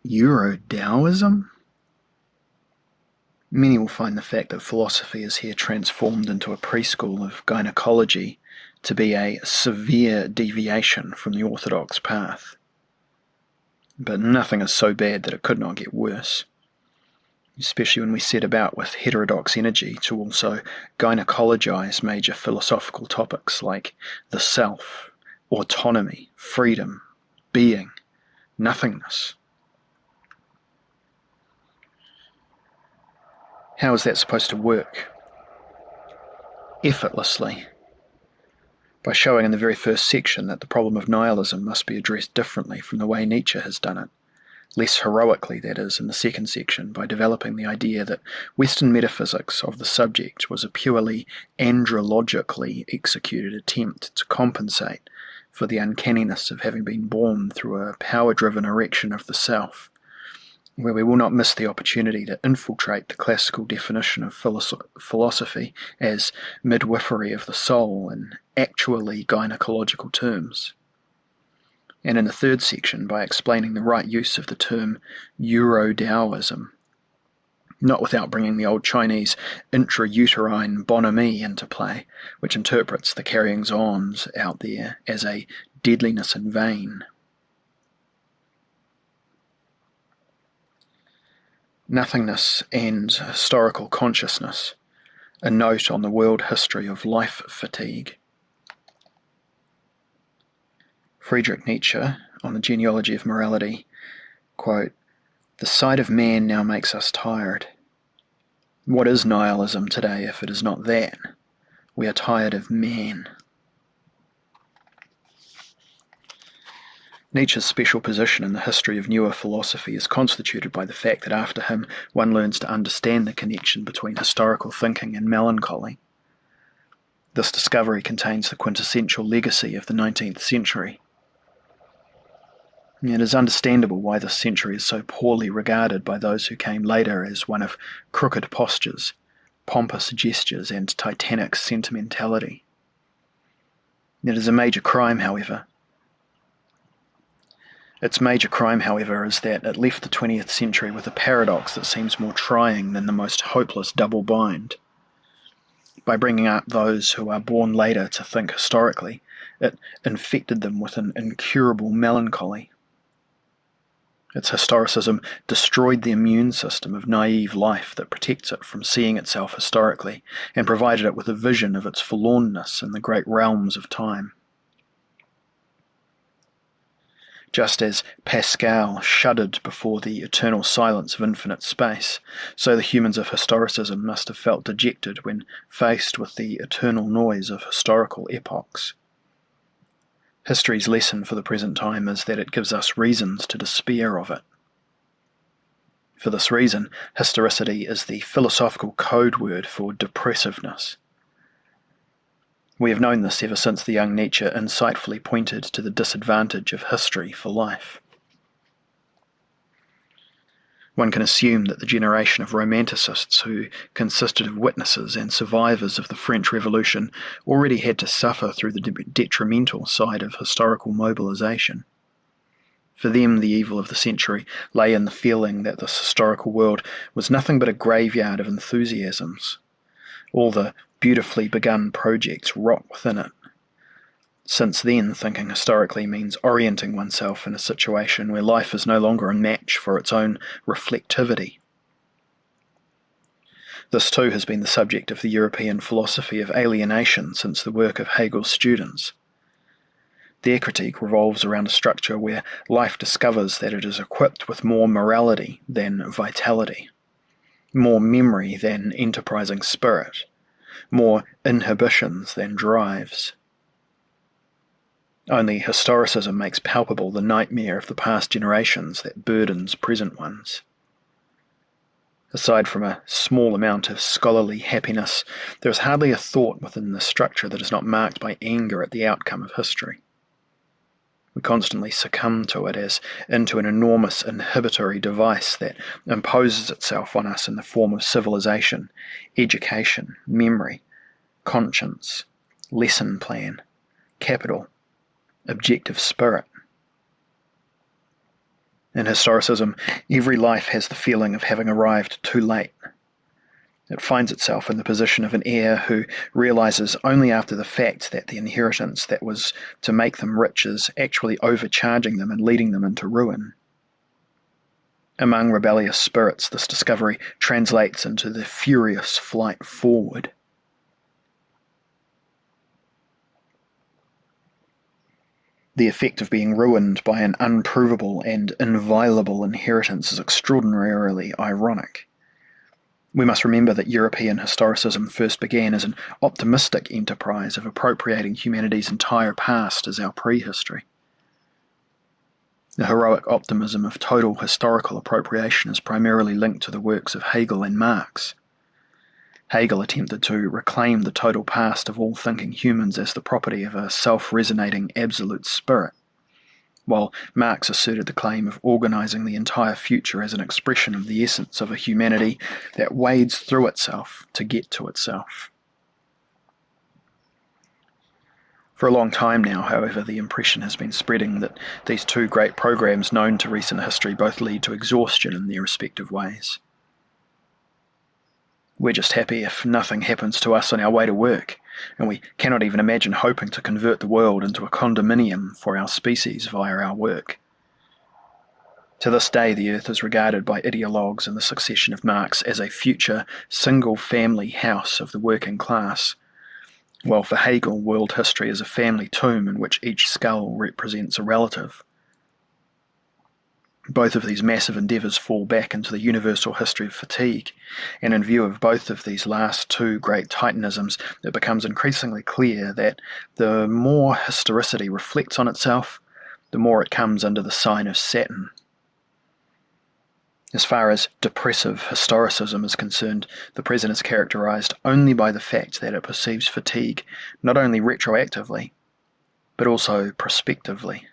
Eurotaoism? Many will find the fact that philosophy is here transformed into a preschool of gynecology to be a severe deviation from the orthodox path. But nothing is so bad that it could not get worse, especially when we set about with heterodox energy to also gynecologize major philosophical topics like the self, autonomy, freedom, being, nothingness. How is that supposed to work? Effortlessly, by showing in the very first section that the problem of nihilism must be addressed differently from the way Nietzsche has done it, less heroically, that is, in the second section, by developing the idea that Western metaphysics of the subject was a purely andrologically executed attempt to compensate for the uncanniness of having been born through a power-driven erection of the self, where we will not miss the opportunity to infiltrate the classical definition of philosophy as midwifery of the soul in actually gynecological terms. And in the third section, by explaining the right use of the term Eurotaoism, not without bringing the old Chinese intrauterine bonhomie into play, which interprets the carryings-ons out there as a deadliness in vain. Nothingness and historical consciousness, a note on the world history of life fatigue. Friedrich Nietzsche, on the genealogy of morality, quote, "The sight of man now makes us tired. What is nihilism today if it is not that? We are tired of man." Nietzsche's special position in the history of newer philosophy is constituted by the fact that after him one learns to understand the connection between historical thinking and melancholy. This discovery contains the quintessential legacy of the 19th century. It is understandable why this century is so poorly regarded by those who came later as one of crooked postures, pompous gestures, and titanic sentimentality. It is a major crime, however. Its major crime, however, is that it left the 20th century with a paradox that seems more trying than the most hopeless double bind. By bringing up those who are born later to think historically, it infected them with an incurable melancholy. Its historicism destroyed the immune system of naive life that protects it from seeing itself historically, and provided it with a vision of its forlornness in the great realms of time. Just as Pascal shuddered before the eternal silence of infinite space, so the humans of historicism must have felt dejected when faced with the eternal noise of historical epochs. History's lesson for the present time is that it gives us reasons to despair of it. For this reason, historicity is the philosophical code word for depressiveness. We have known this ever since the young Nietzsche insightfully pointed to the disadvantage of history for life. One can assume that the generation of romanticists who consisted of witnesses and survivors of the French Revolution already had to suffer through the detrimental side of historical mobilization. For them, the evil of the century lay in the feeling that this historical world was nothing but a graveyard of enthusiasms. All the beautifully begun projects rot within it. Since then, thinking historically means orienting oneself in a situation where life is no longer a match for its own reflectivity. This too has been the subject of the European philosophy of alienation since the work of Hegel's students. Their critique revolves around a structure where life discovers that it is equipped with more morality than vitality, more memory than enterprising spirit, more inhibitions than drives. Only historicism makes palpable the nightmare of the past generations that burdens present ones. Aside from a small amount of scholarly happiness, there is hardly a thought within this structure that is not marked by anger at the outcome of history. We constantly succumb to it as into an enormous inhibitory device that imposes itself on us in the form of civilization, education, memory, conscience, lesson plan, capital, objective spirit. In historicism, every life has the feeling of having arrived too late. It finds itself in the position of an heir who realizes only after the fact that the inheritance that was to make them rich is actually overcharging them and leading them into ruin. Among rebellious spirits, this discovery translates into the furious flight forward. The effect of being ruined by an unprovable and inviolable inheritance is extraordinarily ironic. We must remember that European historicism first began as an optimistic enterprise of appropriating humanity's entire past as our prehistory. The heroic optimism of total historical appropriation is primarily linked to the works of Hegel and Marx. Hegel attempted to reclaim the total past of all thinking humans as the property of a self-resonating absolute spirit, while Marx asserted the claim of organizing the entire future as an expression of the essence of a humanity that wades through itself to get to itself. For a long time now, however, the impression has been spreading that these two great programs known to recent history both lead to exhaustion in their respective ways. We're just happy if nothing happens to us on our way to work, and we cannot even imagine hoping to convert the world into a condominium for our species via our work. To this day, the Earth is regarded by ideologues in the succession of Marx as a future single-family house of the working class, while for Hegel, world history is a family tomb in which each skull represents a relative. Both of these massive endeavours fall back into the universal history of fatigue, and in view of both of these last two great titanisms, it becomes increasingly clear that the more historicity reflects on itself, the more it comes under the sign of Saturn. As far as depressive historicism is concerned, the present is characterised only by the fact that it perceives fatigue not only retroactively, but also prospectively.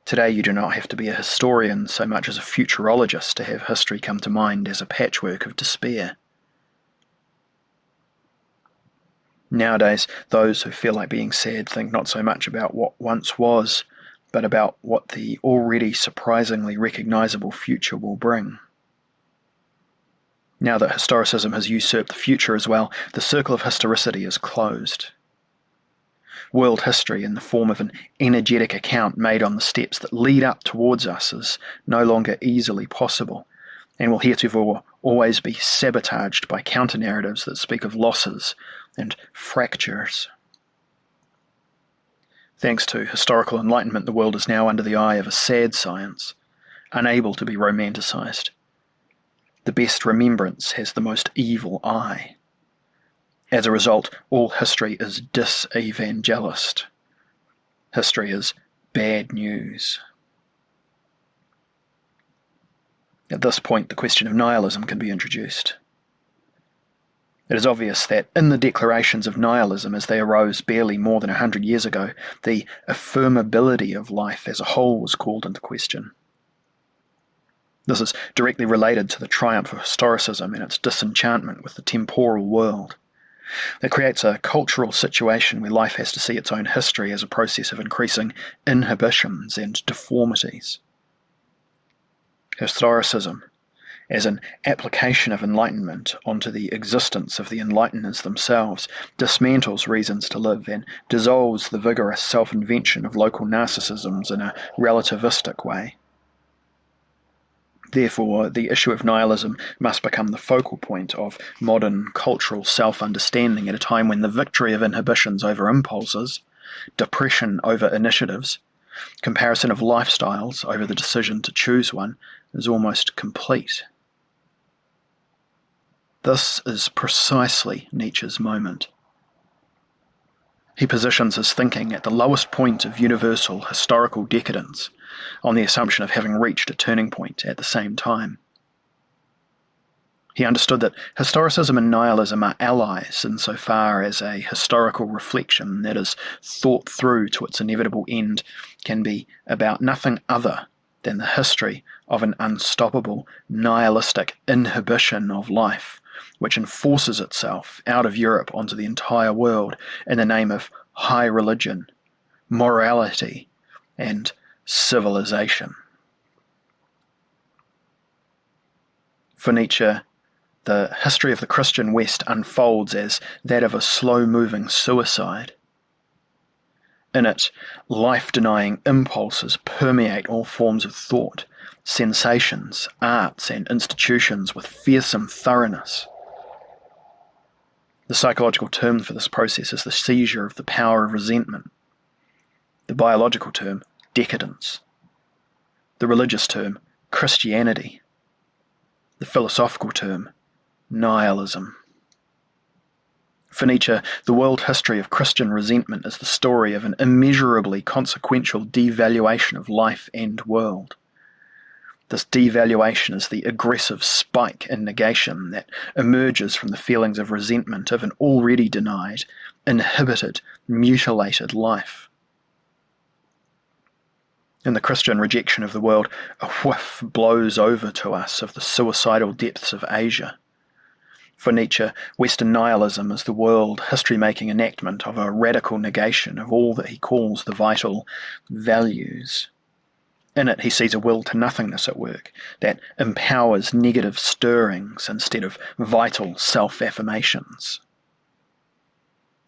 Today you do not have to be a historian so much as a futurologist to have history come to mind as a patchwork of despair. Nowadays, those who feel like being sad think not so much about what once was, but about what the already surprisingly recognisable future will bring. Now that historicism has usurped the future as well, the circle of historicity is closed. World history in the form of an energetic account made on the steps that lead up towards us is no longer easily possible, and will heretofore always be sabotaged by counter-narratives that speak of losses and fractures. Thanks to historical enlightenment, the world is now under the eye of a sad science, unable to be romanticized. The best remembrance has the most evil eye. As a result, all history is dis-evangelist. History is bad news. At this point, the question of nihilism can be introduced. It is obvious that in the declarations of nihilism as they arose barely more than 100 years ago, the affirmability of life as a whole was called into question. This is directly related to the triumph of historicism and its disenchantment with the temporal world. It creates a cultural situation where life has to see its own history as a process of increasing inhibitions and deformities. Historicism, as an application of enlightenment onto the existence of the enlighteners themselves, dismantles reasons to live and dissolves the vigorous self-invention of local narcissisms in a relativistic way. Therefore, the issue of nihilism must become the focal point of modern cultural self-understanding at a time when the victory of inhibitions over impulses, depression over initiatives, comparison of lifestyles over the decision to choose one is almost complete. This is precisely Nietzsche's moment. He positions his thinking at the lowest point of universal historical decadence, on the assumption of having reached a turning point at the same time. He understood that historicism and nihilism are allies insofar as a historical reflection that is thought through to its inevitable end can be about nothing other than the history of an unstoppable nihilistic inhibition of life, which enforces itself out of Europe onto the entire world in the name of high religion, morality, and civilization. For Nietzsche, the history of the Christian West unfolds as that of a slow-moving suicide. In it, life-denying impulses permeate all forms of thought, sensations, arts, and institutions with fearsome thoroughness. The psychological term for this process is the seizure of the power of resentment. The biological term, decadence. The religious term, Christianity. The philosophical term, nihilism. For Nietzsche, the world history of Christian resentment is the story of an immeasurably consequential devaluation of life and world. This devaluation is the aggressive spike in negation that emerges from the feelings of resentment of an already denied, inhibited, mutilated life. In the Christian rejection of the world, a whiff blows over to us of the suicidal depths of Asia. For Nietzsche, Western nihilism is the world history-making enactment of a radical negation of all that he calls the vital values. In it, he sees a will to nothingness at work that empowers negative stirrings instead of vital self-affirmations.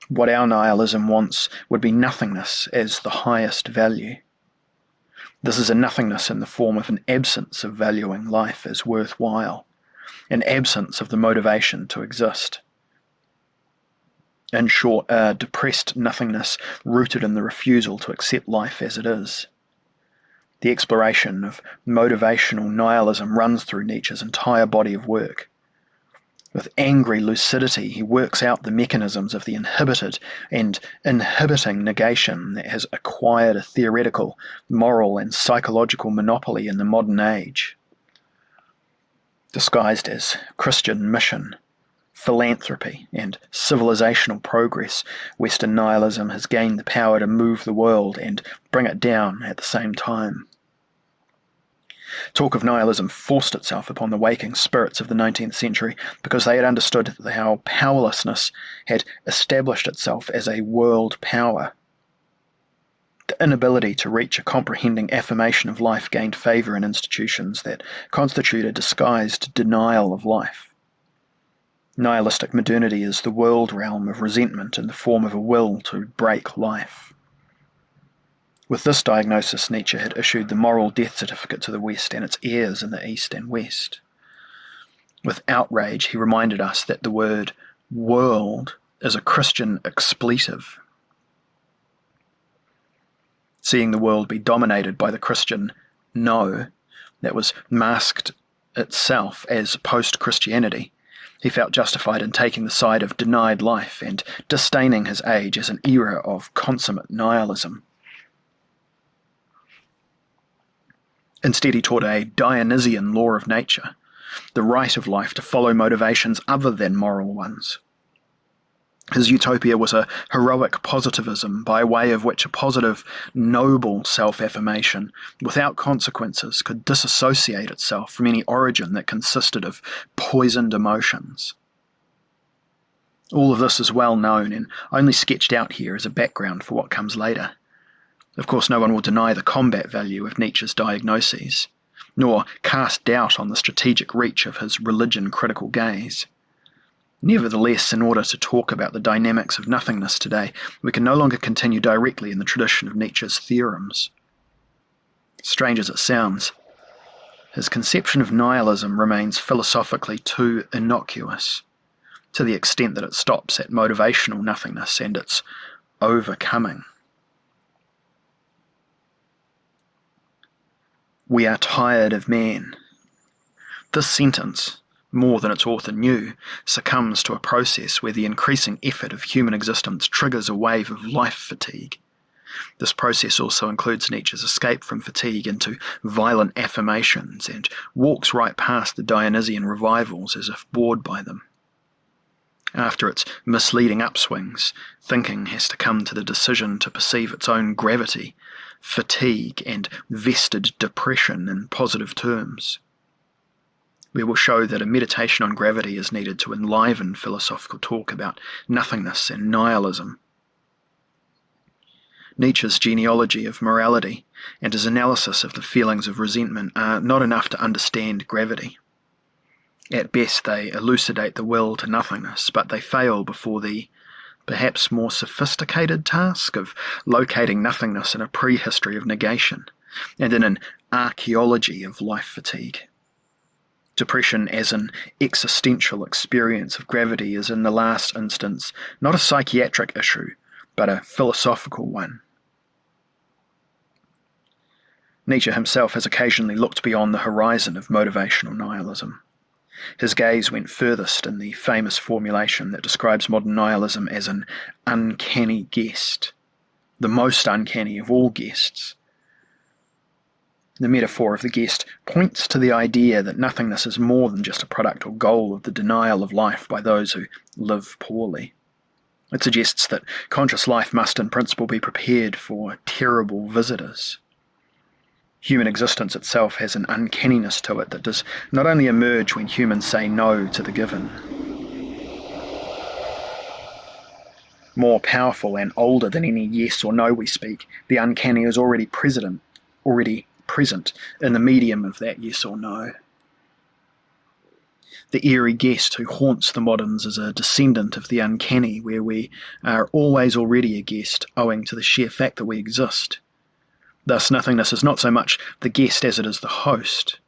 What our nihilism wants would be nothingness as the highest value. This is a nothingness in the form of an absence of valuing life as worthwhile, an absence of the motivation to exist. In short, a depressed nothingness rooted in the refusal to accept life as it is. The exploration of motivational nihilism runs through Nietzsche's entire body of work. With angry lucidity, he works out the mechanisms of the inhibited and inhibiting negation that has acquired a theoretical, moral, and psychological monopoly in the modern age. Disguised as Christian mission, philanthropy, and civilizational progress, Western nihilism has gained the power to move the world and bring it down at the same time. Talk of nihilism forced itself upon the waking spirits of the 19th century because they had understood how powerlessness had established itself as a world power. The inability to reach a comprehending affirmation of life gained favour in institutions that constitute a disguised denial of life. Nihilistic modernity is the world realm of resentment in the form of a will to break life. With this diagnosis, Nietzsche had issued the moral death certificate to the West and its heirs in the East and West. With outrage, he reminded us that the word world is a Christian expletive. Seeing the world be dominated by the Christian no that was masked itself as post-Christianity, he felt justified in taking the side of denied life and disdaining his age as an era of consummate nihilism. Instead, he taught a Dionysian law of nature, the right of life to follow motivations other than moral ones. His utopia was a heroic positivism by way of which a positive, noble self-affirmation, without consequences, could disassociate itself from any origin that consisted of poisoned emotions. All of this is well known and only sketched out here as a background for what comes later. Of course, no one will deny the combat value of Nietzsche's diagnoses, nor cast doubt on the strategic reach of his religion-critical gaze. Nevertheless, in order to talk about the dynamics of nothingness today, we can no longer continue directly in the tradition of Nietzsche's theorems. Strange as it sounds, his conception of nihilism remains philosophically too innocuous, to the extent that it stops at motivational nothingness and its overcoming. We are tired of man. This sentence, more than its author knew, succumbs to a process where the increasing effort of human existence triggers a wave of life fatigue. This process also includes Nietzsche's escape from fatigue into violent affirmations and walks right past the Dionysian revivals as if bored by them. After its misleading upswings, thinking has to come to the decision to perceive its own gravity, fatigue, and vested depression in positive terms. We will show that a meditation on gravity is needed to enliven philosophical talk about nothingness and nihilism. Nietzsche's genealogy of morality and his analysis of the feelings of resentment are not enough to understand gravity. At best they elucidate the will to nothingness, but they fail before the perhaps more sophisticated task of locating nothingness in a prehistory of negation, and in an archaeology of life fatigue. Depression as an existential experience of gravity is in the last instance not a psychiatric issue, but a philosophical one. Nietzsche himself has occasionally looked beyond the horizon of motivational nihilism. His gaze went furthest in the famous formulation that describes modern nihilism as an uncanny guest, the most uncanny of all guests. The metaphor of the guest points to the idea that nothingness is more than just a product or goal of the denial of life by those who live poorly. It suggests that conscious life must in principle be prepared for terrible visitors. Human existence itself has an uncanniness to it that does not only emerge when humans say no to the given. More powerful and older than any yes or no we speak, the uncanny is already present in the medium of that yes or no. The eerie guest who haunts the moderns is a descendant of the uncanny, where we are always already a guest owing to the sheer fact that we exist. Thus, nothingness is not so much the guest as it is the host.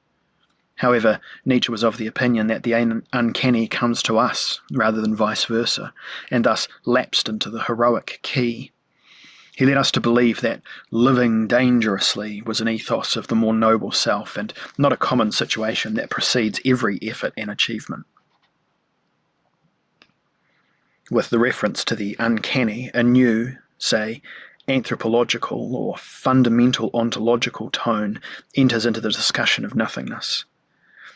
However, Nietzsche was of the opinion that the uncanny comes to us rather than vice versa, and thus lapsed into the heroic key. He led us to believe that living dangerously was an ethos of the more noble self, and not a common situation that precedes every effort and achievement. With the reference to the uncanny, a new, say, anthropological or fundamental ontological tone enters into the discussion of nothingness.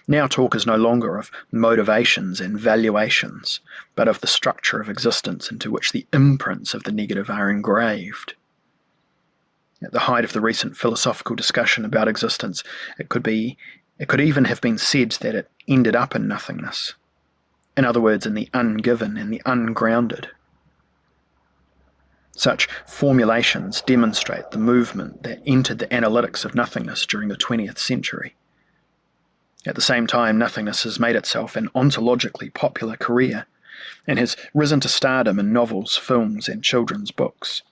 Now talk is no longer of motivations and valuations, but of the structure of existence into which the imprints of the negative are engraved. At the height of the recent philosophical discussion about existence, it could even have been said that it ended up in nothingness. In other words, in the ungiven and the ungrounded. Such formulations demonstrate the movement that entered the analytics of nothingness during the 20th century. At the same time, nothingness has made itself an ontologically popular career and has risen to stardom in novels, films, and children's books.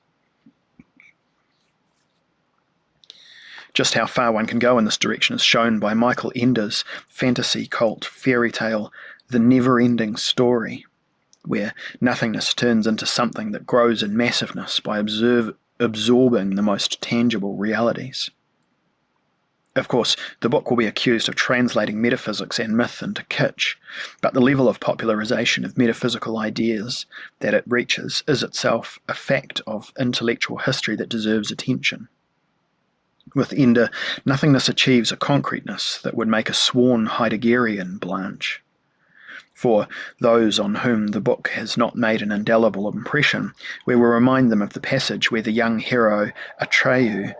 Just how far one can go in this direction is shown by Michael Ender's fantasy cult fairy tale The Never-Ending Story, where nothingness turns into something that grows in massiveness by absorbing the most tangible realities. Of course, the book will be accused of translating metaphysics and myth into kitsch, but the level of popularization of metaphysical ideas that it reaches is itself a fact of intellectual history that deserves attention. With Ender, nothingness achieves a concreteness that would make a sworn Heideggerian blanch. For those on whom the book has not made an indelible impression, we will remind them of the passage where the young hero Atreyu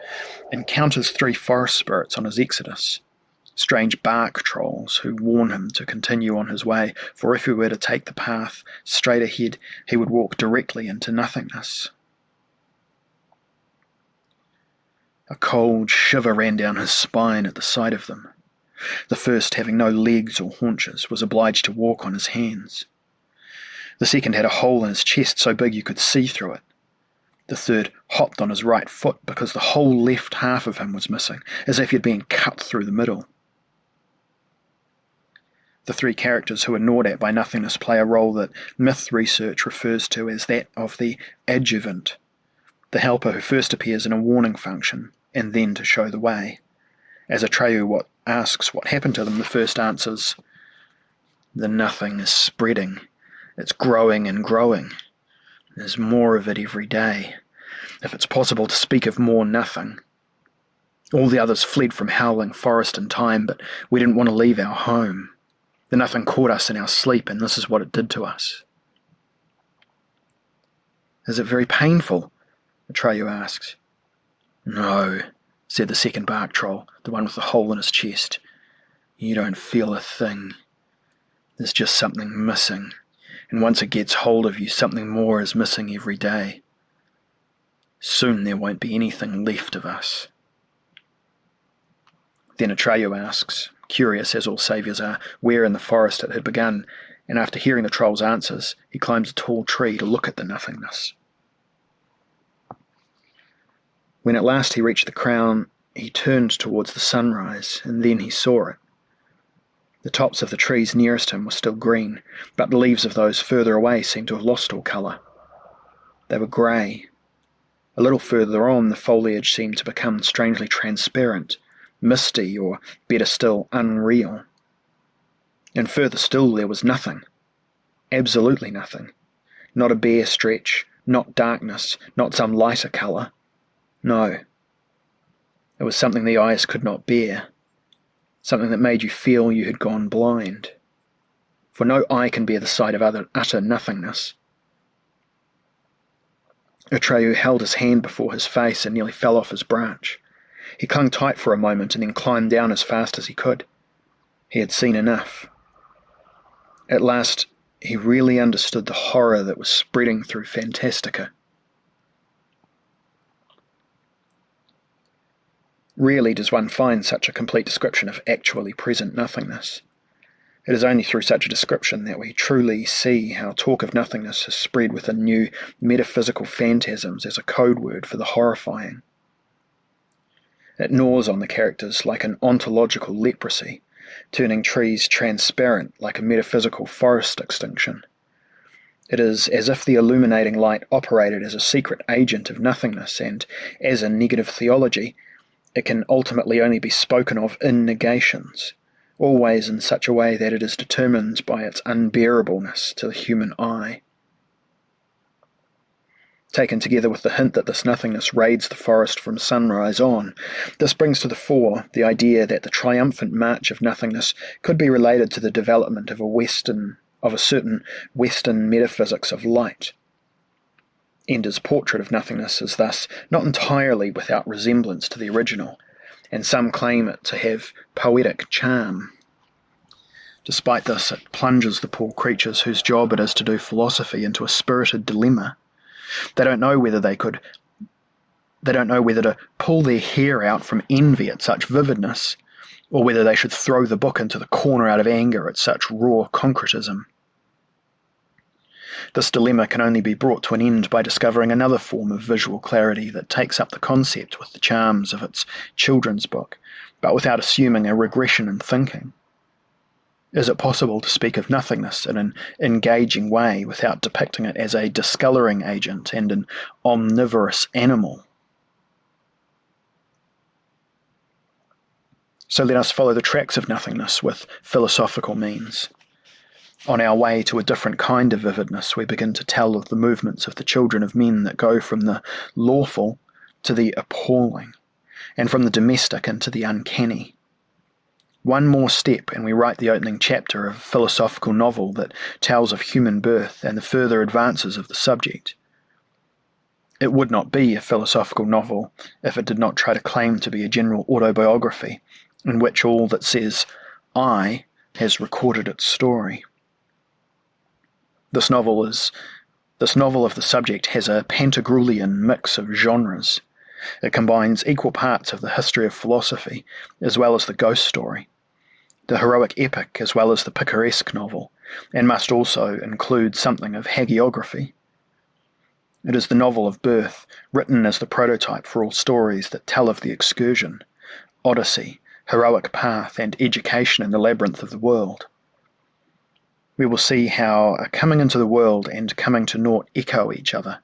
encounters 3 forest spirits on his exodus, strange bark trolls who warn him to continue on his way, for if he were to take the path straight ahead, he would walk directly into nothingness. A cold shiver ran down his spine at the sight of them. The first, having no legs or haunches, was obliged to walk on his hands. The second had a hole in his chest so big you could see through it. The third hopped on his right foot because the whole left half of him was missing, as if he had been cut through the middle. The 3 characters who are gnawed at by nothingness play a role that myth research refers to as that of the adjuvant, the helper who first appears in a warning function, and then to show the way. As Atreyu asks what happened to them, the first answers, "The nothing is spreading. It's growing and growing. There's more of it every day. If it's possible to speak of more nothing. All the others fled from howling forest and time, but we didn't want to leave our home. The nothing caught us in our sleep, and this is what it did to us." "Is it very painful?" Atreyu asks. "No," said the second bark troll, the one with the hole in his chest. "You don't feel a thing. There's just something missing, and once it gets hold of you, something more is missing every day. Soon there won't be anything left of us." Then Atreyu asks, curious as all saviours are, where in the forest it had begun, and after hearing the troll's answers, he climbs a tall tree to look at the nothingness. When at last he reached the crown, he turned towards the sunrise, and then he saw it. The tops of the trees nearest him were still green, but the leaves of those further away seemed to have lost all colour. They were grey. A little further on, the foliage seemed to become strangely transparent, misty, or better still, unreal. And further still there was nothing. Absolutely nothing. Not a bare stretch, not darkness, not some lighter colour. No. It was something the eyes could not bear. Something that made you feel you had gone blind. For no eye can bear the sight of utter nothingness. Atreyu held his hand before his face and nearly fell off his branch. He clung tight for a moment and then climbed down as fast as he could. He had seen enough. At last, he really understood the horror that was spreading through Fantastica. Rarely does one find such a complete description of actually present nothingness. It is only through such a description that we truly see how talk of nothingness has spread within new metaphysical phantasms as a code word for the horrifying. It gnaws on the characters like an ontological leprosy, turning trees transparent like a metaphysical forest extinction. It is as if the illuminating light operated as a secret agent of nothingness, and, as in negative theology, it can ultimately only be spoken of in negations, always in such a way that it is determined by its unbearableness to the human eye. Taken together with the hint that this nothingness raids the forest from sunrise on, this brings to the fore the idea that the triumphant march of nothingness could be related to the development of a certain Western metaphysics of light. Ender's portrait of nothingness is thus not entirely without resemblance to the original, and some claim it to have poetic charm. Despite this, it plunges the poor creatures whose job it is to do philosophy into a spirited dilemma. They don't know whether to pull their hair out from envy at such vividness, or whether they should throw the book into the corner out of anger at such raw concretism. This dilemma can only be brought to an end by discovering another form of visual clarity that takes up the concept with the charms of its children's book, but without assuming a regression in thinking. Is it possible to speak of nothingness in an engaging way without depicting it as a discolouring agent and an omnivorous animal? So let us follow the tracks of nothingness with philosophical means. On our way to a different kind of vividness, we begin to tell of the movements of the children of men that go from the lawful to the appalling, and from the domestic into the uncanny. One more step and we write the opening chapter of a philosophical novel that tells of human birth and the further advances of the subject. It would not be a philosophical novel if it did not try to claim to be a general autobiography in which all that says "I" has recorded its story. This novel of the subject has a Pantagruelian mix of genres. It combines equal parts of the history of philosophy, as well as the ghost story, the heroic epic as well as the picaresque novel, and must also include something of hagiography. It is the novel of birth, written as the prototype for all stories that tell of the excursion, odyssey, heroic path, and education in the labyrinth of the world. We will see how a coming into the world and coming to naught echo each other.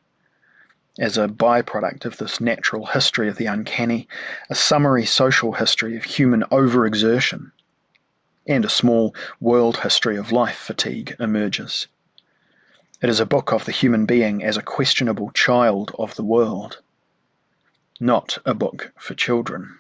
As a byproduct of this natural history of the uncanny, a summary social history of human overexertion, and a small world history of life fatigue emerges. It is a book of the human being as a questionable child of the world, not a book for children.